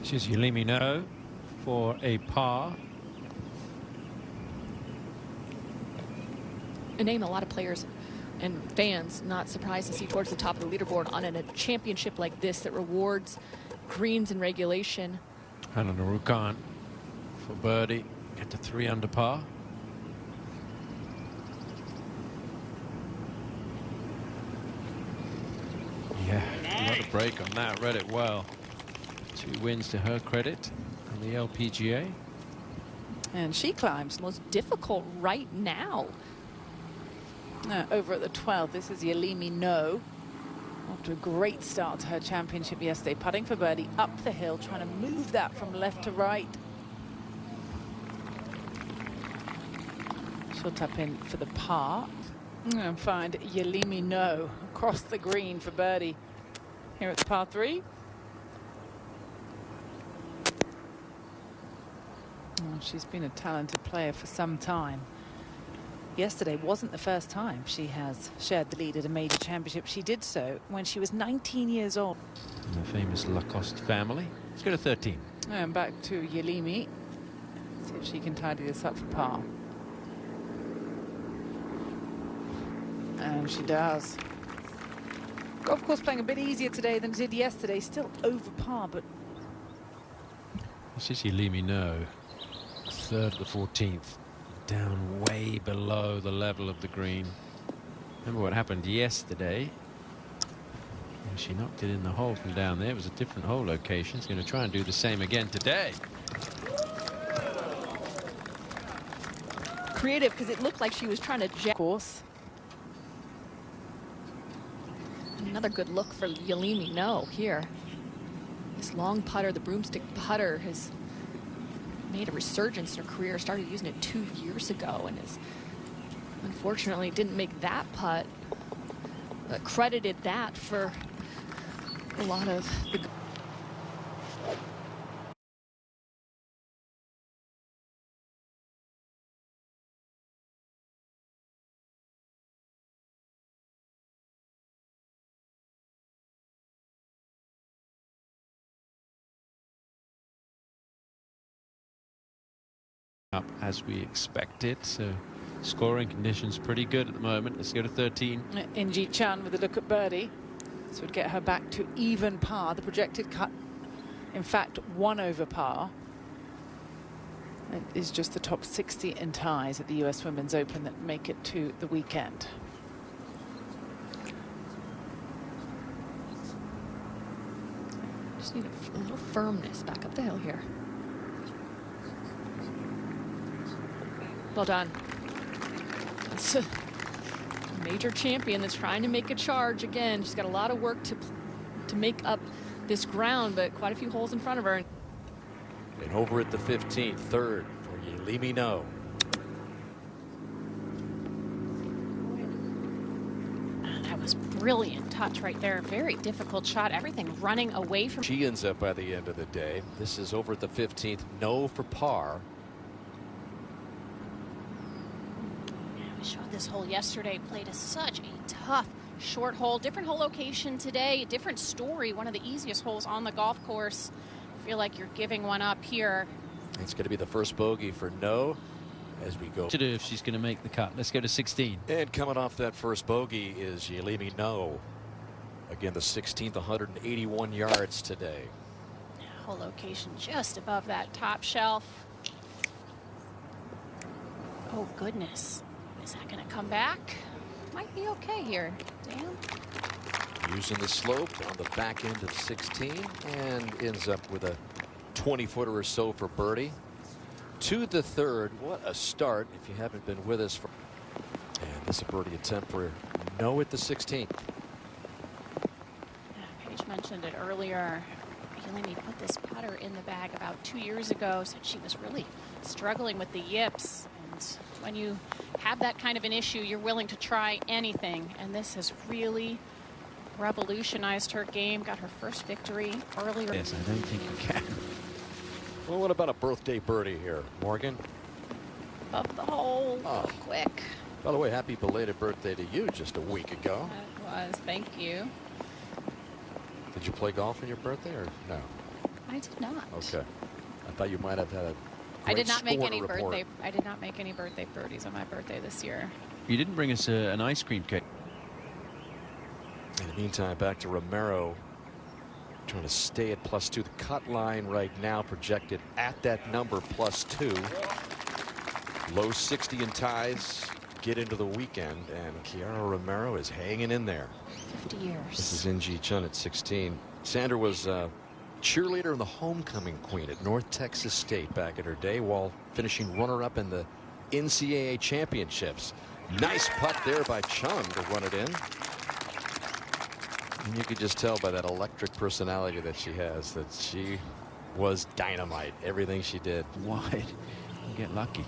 This is Yolimi Noh for a par. A name a lot of players and fans not surprised to see towards the top of the leaderboard on a championship like this that rewards greens and regulation. Anannarukarn for birdie, get to 3 under par. Yeah, a lot of break on that, read it well. 2 wins to her credit on the LPGA. And she climbs most difficult right now. Over at the 12th, this is Yealimi Noh. After a great start to her championship yesterday, putting for birdie up the hill, trying to move that from left to right. She'll tap in for the par and find Yealimi Noh across the green for birdie here at the par 3. Oh, she's been a talented player for some time. Yesterday wasn't the first time she has shared the lead at a major championship. She did so when she was 19 years old. And the famous Lacoste family. Let's go to 13. And back to Yealimi. See if she can tidy this up for par. And she does. Golf course playing a bit easier today than it did yesterday. Still over par, but... This is Yealimi Noh, 3rd of the 14th. Down way below the level of the green. Remember what happened yesterday? When she knocked it in the hole from down there. It was a different hole location. She's going to try and do the same again today. Creative, because it looked like she was trying to jet. Course. Another good look for Yealimi Noh here. This long putter, the broomstick putter, has made a resurgence in her career. Started using it 2 years ago and is unfortunately didn't make that putt. Credited that for a lot of the up as we expected, so scoring conditions pretty good at the moment. Let's go to 13. Gee Chun with a look at birdie. This would get her back to even par. The projected cut, in fact, 1 over par. It is just the top 60 in ties at the US Women's Open that make it to the weekend. just need a little firmness back up the hill here. Well done. That's a major champion that's trying to make a charge again. She's got a lot of work to make up this ground, but quite a few holes in front of her. And over at the 15th, 3rd for Yealimi Noh. That was brilliant touch right there. Very difficult shot. Everything running away from. She ends up by the end of the day. This is over at the 15th. Noh for par. We showed this hole yesterday. Played such a tough short hole. Different hole location today. Different story. One of the easiest holes on the golf course. Feel like you're giving one up here. It's going to be the first bogey for Noh as we go. To do if she's going to make the cut. Let's go to 16. And coming off that first bogey is Yealimi Noh. Again, the 16th, 181 yards today. Hole location just above that top shelf. Oh, goodness. Is that going to come back? Might be okay here. Damn. Using the slope on the back end of 16 and ends up with a 20-footer or so for birdie. To the 3rd. What a start if you haven't been with us. And this is a birdie attempt for Noh at the 16th. Paige mentioned it earlier. Yealimi put this putter in the bag about 2 years ago. Said she was really struggling with the yips. And when you have that kind of an issue, you're willing to try anything. And this has really revolutionized her game. Got her first victory earlier. Yes, I don't think you can. Well, what about a birthday birdie here, Morgan? Above the hole. Oh. Quick. By the way, happy belated birthday to you just a week ago. That was. Thank you. Did you play golf on your birthday or no? I did not. Okay. I thought you might have had a I did not make score any to report. birthday. I did not make any birthday birdies on my birthday this year. You didn't bring us an ice cream cake. In the meantime, back to Romero, trying to stay at +2. The cut line right now projected at that number, +2. Low 60 in ties. Get into the weekend, and Kiara Romero is hanging in there. 50 years. This is Gee Chun at 16. Sandra was cheerleader and the homecoming queen at North Texas State back in her day, while finishing runner-up in the NCAA championships. Nice putt there by Chun to run it in. And you could just tell by that electric personality that she has that she was dynamite. Everything she did. Wide. You get lucky.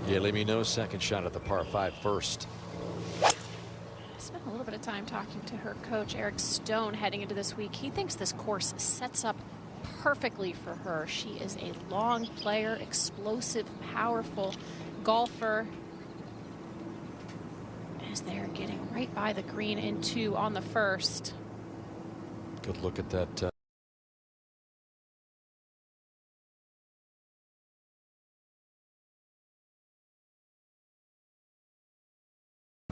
Yealimi Noh second shot at the par 5 first. I spent a little bit of time talking to her coach, Eric Stone, heading into this week. He thinks this course sets up perfectly for her. She is a long player, explosive, powerful golfer. As they're getting right by the green in 2 on the first. Good look at that.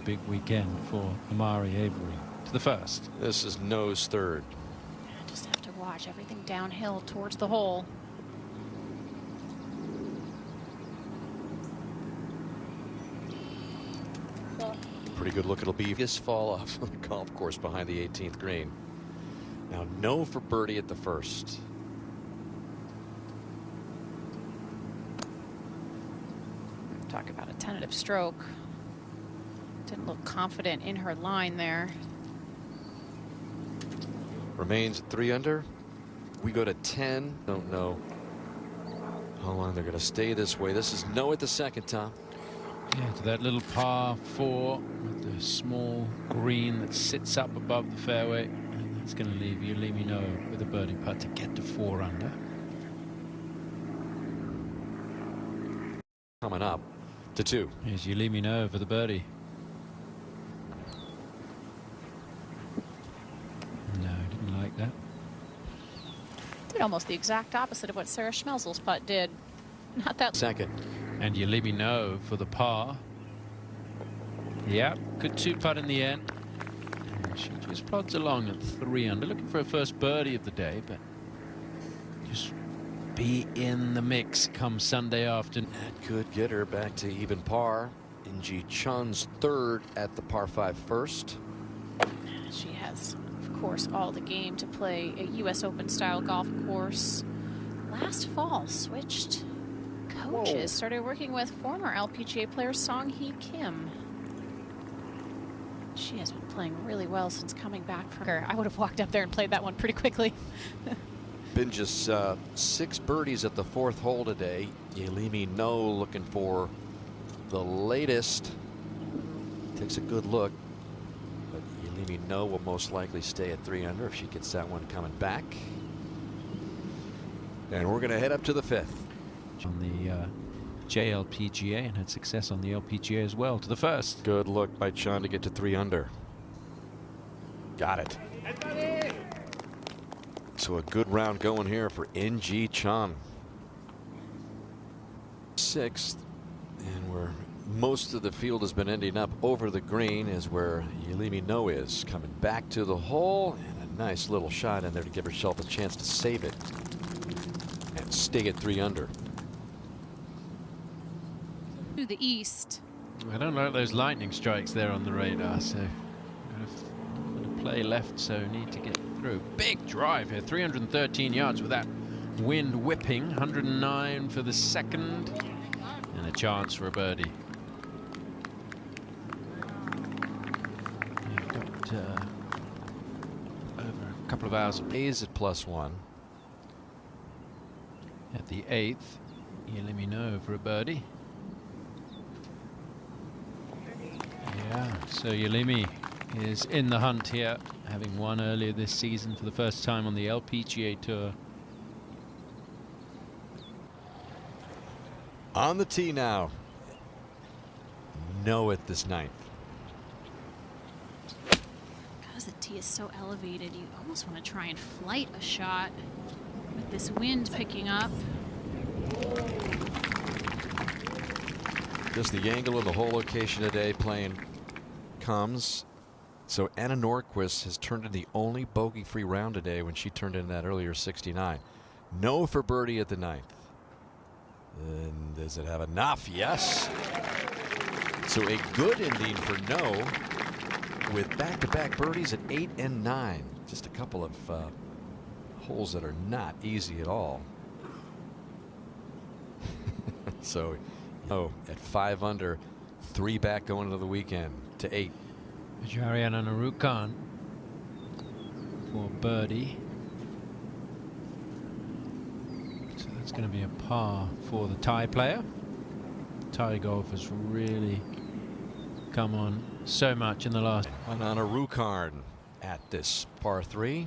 Big weekend for Pajaree Avery to the first. This is Noh's third. I just have to watch everything downhill towards the hole. Pretty good look. It'll be this fall off of the golf course behind the 18th green. Now Noh for birdie at the first. Talk about a tentative stroke. Didn't look confident in her line there. Remains at 3 under. We go to 10. Don't know how long they're going to stay this way. This is Noh at the second, Tom. Yeah, to that little par 4 with the small green that sits up above the fairway, and that's going to leave Yolimi Noh with a birdie putt to get to 4 under. Coming up to 2. Here's Yolimi Noh for the birdie. No, didn't like that. Did almost the exact opposite of what Sarah Schmelzel's putt did. Not that. Second. And Yolimi Noh for the par. Yeah, good 2-putt in the end. And she just plods along at 3 under, looking for her first birdie of the day, but just be in the mix come Sunday afternoon. That could get her back to even par. Gee Chun's third at the par 5 first. She has, of course, all the game to play a U.S. Open style golf course. Last fall, switched coaches, started working with former LPGA player Song Hee Kim. She has been playing really well since coming back from her. I would have walked up there and played that one pretty quickly. Been just 6 birdies at the 4th hole today. Yealimi Noh looking for the latest. Takes a good look. But Yealimi Noh will most likely stay at 3 under if she gets that one coming back. And we're going to head up to the 5th. On the JLPGA and had success on the LPGA as well to the first. Good look by Chun to get to 3 under. Got it. So a good round going here for Gee Chun. 6th, and where most of the field has been ending up over the green is where Yealimi Noh is, coming back to the hole, and a nice little shot in there to give herself a chance to save it and stay at 3 under. To the east. I don't like those lightning strikes there on the radar, so I'm going to play left, so need to get through. Big drive here, 313 yards with that wind whipping. 109 for the second, and a chance for a birdie. You've got over a couple of hours of A's at +1. at the 8th. Yealimi Noh for a birdie. Yeah, so Yealimi is in the hunt here, having won earlier this season for the first time on the LPGA Tour. On the tee now. Noh at this 9th. Because the tee is so elevated, you almost want to try and flight a shot this wind picking up. Just the angle of the whole location today playing comes. So Anannarukarn has turned in the only bogey-free round today when she turned in that earlier 69. No for birdie at the 9th. And does it have enough? Yes. So a good ending for No with back-to-back birdies at 8 and 9. Just a couple of holes that are not easy at all. So at 5 under, 3 back going into the weekend to 8. Pajaree Anannarukarn for birdie. So that's going to be a par for the Thai player. Thai golf has really come on so much in the last. Anannarukarn at this par 3.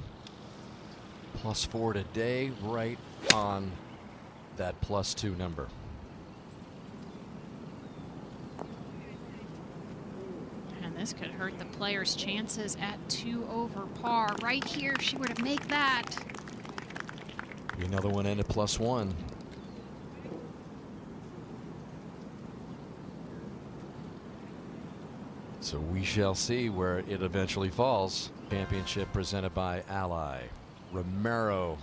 +4 today, right on that +2 number. This could hurt the player's chances at 2 over par. Right here, if she were to make that. Another one in at +1. So we shall see where it eventually falls. Championship presented by Ally. Romero,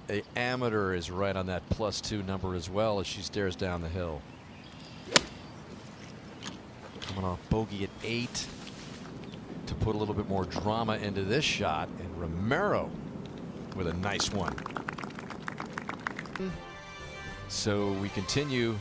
the amateur, is right on that +2 number as well as she stares down the hill. Coming off bogey at 8 to put a little bit more drama into this shot, and Romero with a nice one. So we continue